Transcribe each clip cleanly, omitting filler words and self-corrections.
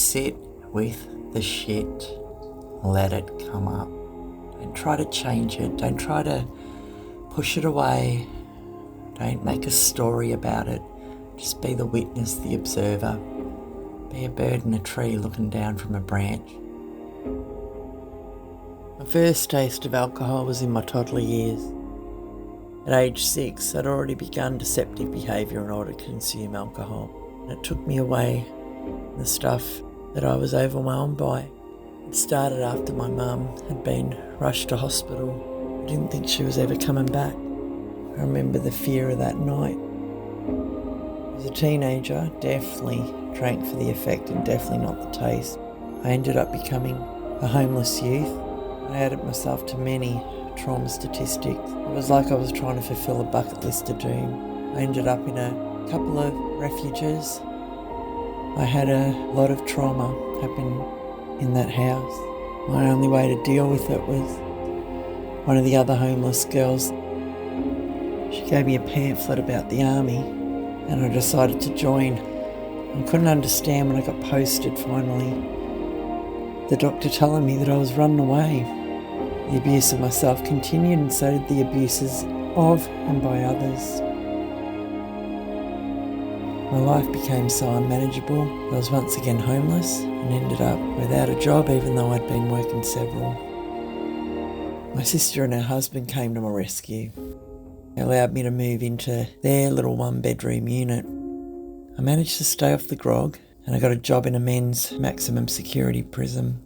sit with the shit. Let it come up. Don't try to change it. Don't try to push it away. Don't make a story about it. Just be the witness, the observer. Be a bird in a tree looking down from a branch. My first taste of alcohol was in my toddler years. At age 6, I'd already begun deceptive behaviour in order to consume alcohol. And it took me away from the stuff that I was overwhelmed by. It started after my mum had been rushed to hospital. I didn't think she was ever coming back. I remember the fear of that night. As a teenager, definitely drank for the effect and definitely not the taste. I ended up becoming a homeless youth. I added myself to many trauma statistics. It was like I was trying to fulfill a bucket list of doom. I ended up in a couple of refuges. I had a lot of trauma happen in that house. My only way to deal with it was one of the other homeless girls. She gave me a pamphlet about the army and I decided to join. I couldn't understand when I got posted finally. The doctor telling me that I was running away. The abuse of myself continued and so did the abuses of and by others. My life became so unmanageable. I was once again homeless and ended up without a job even though I'd been working several. My sister and her husband came to my rescue. They allowed me to move into their little one-bedroom unit. I managed to stay off the grog and I got a job in a men's maximum security prison.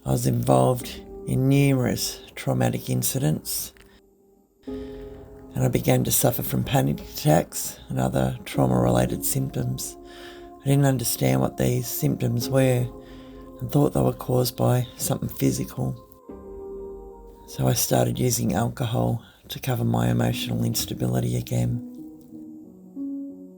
I was involved in numerous traumatic incidents and I began to suffer from panic attacks and other trauma-related symptoms. I didn't understand what these symptoms were and thought they were caused by something physical. So I started using alcohol to cover my emotional instability again.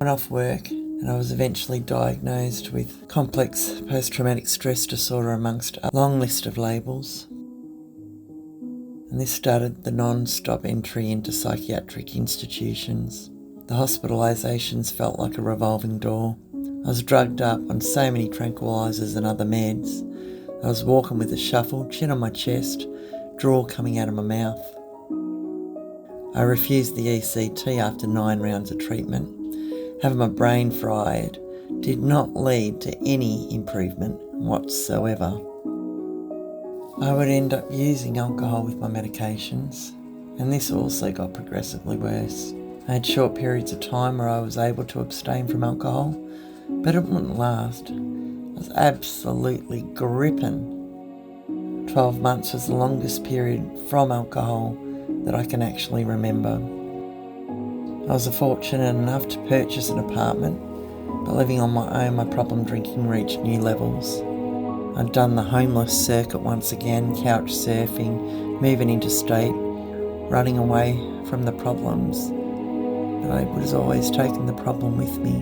I went off work and I was eventually diagnosed with complex post-traumatic stress disorder amongst a long list of labels. And this started the non-stop entry into psychiatric institutions. The hospitalisations felt like a revolving door. I was drugged up on so many tranquilizers and other meds. I was walking with a shuffle, chin on my chest, drawl coming out of my mouth. I refused the ECT after 9 rounds of treatment. Having my brain fried did not lead to any improvement whatsoever. I would end up using alcohol with my medications, and this also got progressively worse. I had short periods of time where I was able to abstain from alcohol, but it wouldn't last. I was absolutely gripping. 12 months was the longest period from alcohol that I can actually remember. I was fortunate enough to purchase an apartment, but living on my own, my problem drinking reached new levels. I'd done the homeless circuit once again, couch surfing, moving interstate, running away from the problems. But I was always taking the problem with me.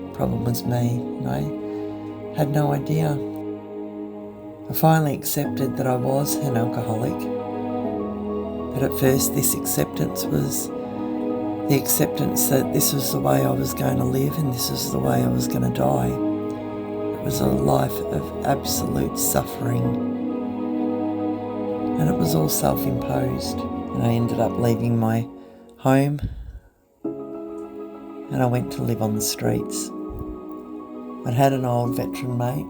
The problem was me, and I had no idea. I finally accepted that I was an alcoholic. But at first this acceptance was the acceptance that this was the way I was going to live and this was the way I was going to die. It was a life of absolute suffering. And it was all self-imposed. And I ended up leaving my home and I went to live on the streets. I'd had an old veteran mate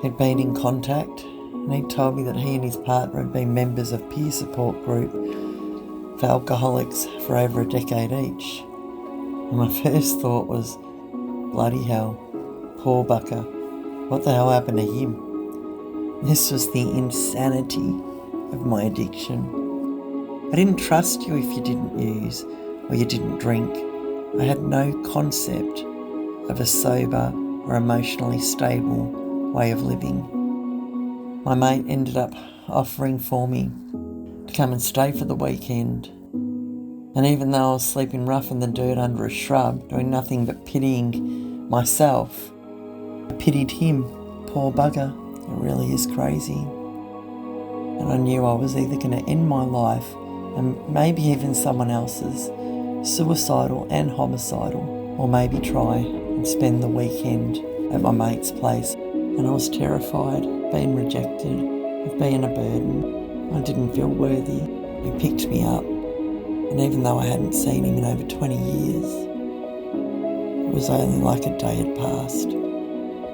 who'd been in contact and he told me that he and his partner had been members of peer support group for alcoholics for over a decade each. And my first thought was, bloody hell, poor bucker, what the hell happened to him? This was the insanity of my addiction. I didn't trust you if you didn't use or you didn't drink. I had no concept of a sober or emotionally stable way of living. My mate ended up offering for me to come and stay for the weekend. And even though I was sleeping rough in the dirt under a shrub, doing nothing but pitying myself, I pitied him. Poor bugger, it really is crazy. And I knew I was either going to end my life, and maybe even someone else's, suicidal and homicidal, or maybe try and spend the weekend at my mate's place, and I was terrified of being rejected, of being a burden. I didn't feel worthy. He picked me up, and even though I hadn't seen him in over 20 years, it was only like a day had passed.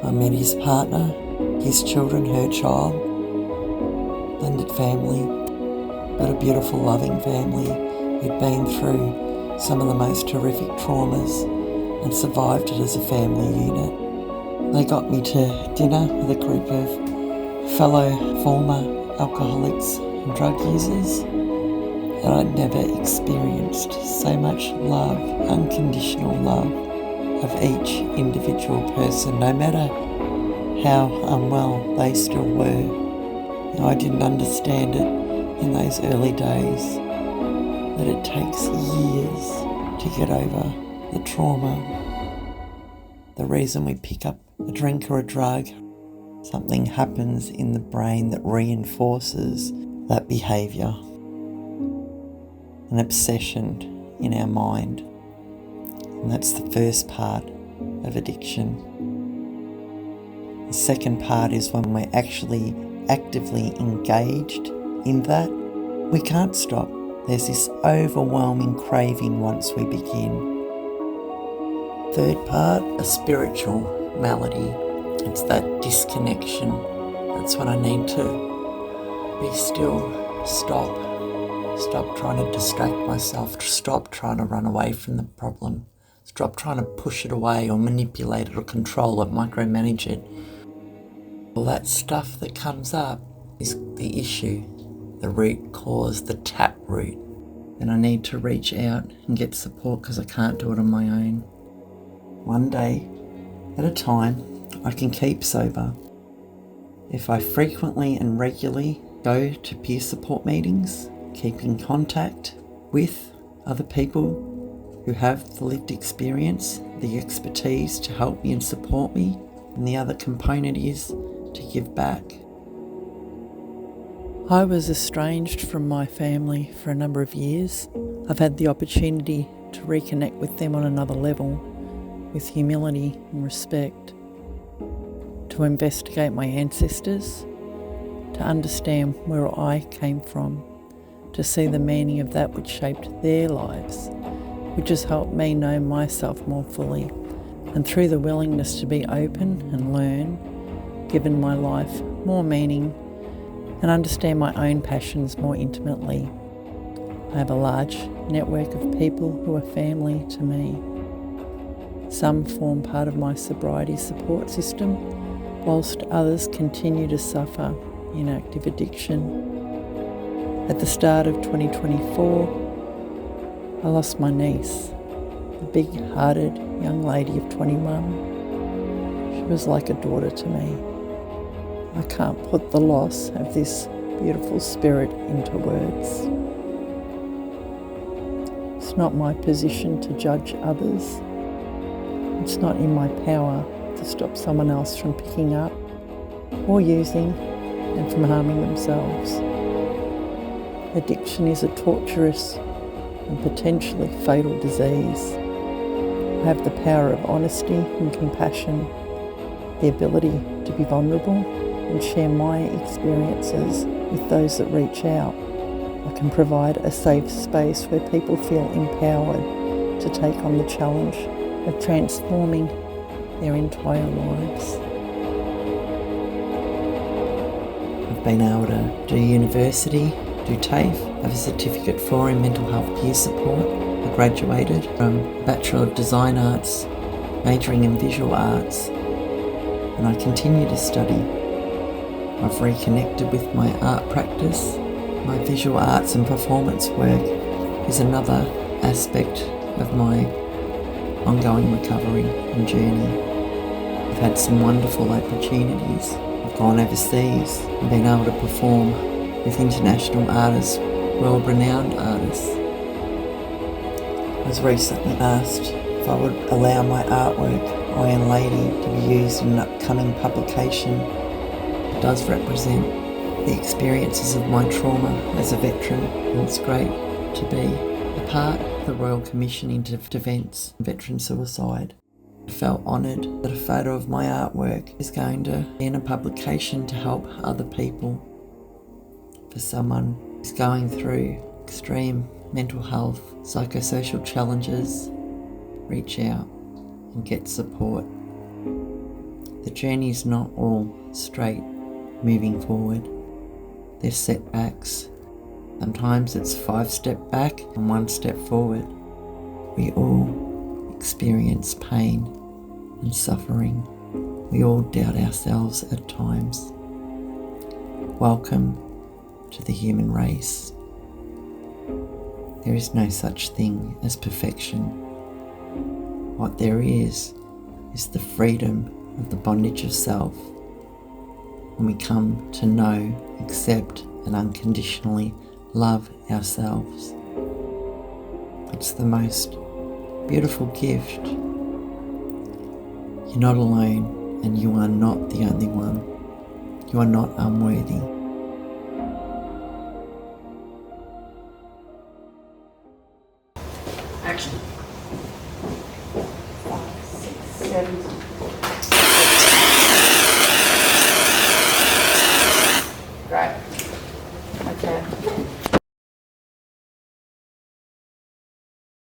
I met his partner, his children, her child, blended family, but a beautiful, loving family who'd been through some of the most horrific traumas and survived it as a family unit. They got me to dinner with a group of fellow former alcoholics and drug users, and I'd never experienced so much love, unconditional love of each individual person, no matter how unwell they still were. I didn't understand it in those early days, that it takes years to get over the trauma. The reason we pick up a drink or a drug, something happens in the brain that reinforces that behaviour, an obsession in our mind. And that's the first part of addiction. The second part is when we're actually actively engaged in that, we can't stop. There's this overwhelming craving once we begin. Third part, a spiritual malady. It's that disconnection. That's when I need to be still, stop trying to distract myself, stop trying to run away from the problem, stop trying to push it away or manipulate it or control it, micromanage it. All that stuff that comes up is the issue, the root cause, the tap root. And I need to reach out and get support because I can't do it on my own. One day at a time, I can keep sober if I frequently and regularly go to peer support meetings, keep in contact with other people who have the lived experience, the expertise to help me and support me, and the other component is to give back. I was estranged from my family for a number of years. I've had the opportunity to reconnect with them on another level, with humility and respect, to investigate my ancestors, to understand where I came from, to see the meaning of that which shaped their lives, which has helped me know myself more fully, and through the willingness to be open and learn, given my life more meaning and understand my own passions more intimately. I have a large network of people who are family to me. Some form part of my sobriety support system, whilst others continue to suffer in active addiction. At the start of 2024, I lost my niece, a big-hearted young lady of 21. She was like a daughter to me. I can't put the loss of this beautiful spirit into words. It's not my position to judge others. It's not in my power to stop someone else from picking up or using and from harming themselves. Addiction is a torturous and potentially fatal disease. I have the power of honesty and compassion, the ability to be vulnerable and share my experiences with those that reach out. I can provide a safe space where people feel empowered to take on the challenge of transforming their entire lives. I've been able to do university, do TAFE, have a certificate in mental health peer support. I graduated from a Bachelor of Design Arts, majoring in visual arts, and I continue to study. I've reconnected with my art practice. My visual arts and performance work is another aspect of my ongoing recovery and journey. I've had some wonderful opportunities. I've gone overseas and been able to perform with international artists, world-renowned artists. I was recently asked if I would allow my artwork, Iron Lady, to be used in an upcoming publication that does represent the experiences of my trauma as a veteran, and it's great to be a part of the Royal Commission into Defence and Veteran Suicide. I felt honoured that a photo of my artwork is going to be in a publication to help other people. For someone who's going through extreme mental health, psychosocial challenges, reach out and get support. The journey is not all straight moving forward. There's setbacks. Sometimes it's 5 steps back and 1 step forward. We all experience pain and suffering. We all doubt ourselves at times. Welcome to the human race. There is no such thing as perfection. What there is the freedom of the bondage of self. When we come to know, accept, and unconditionally love ourselves. It's the most beautiful gift. You're not alone, and you are not the only one. You are not unworthy. Action. 5, 6, 7.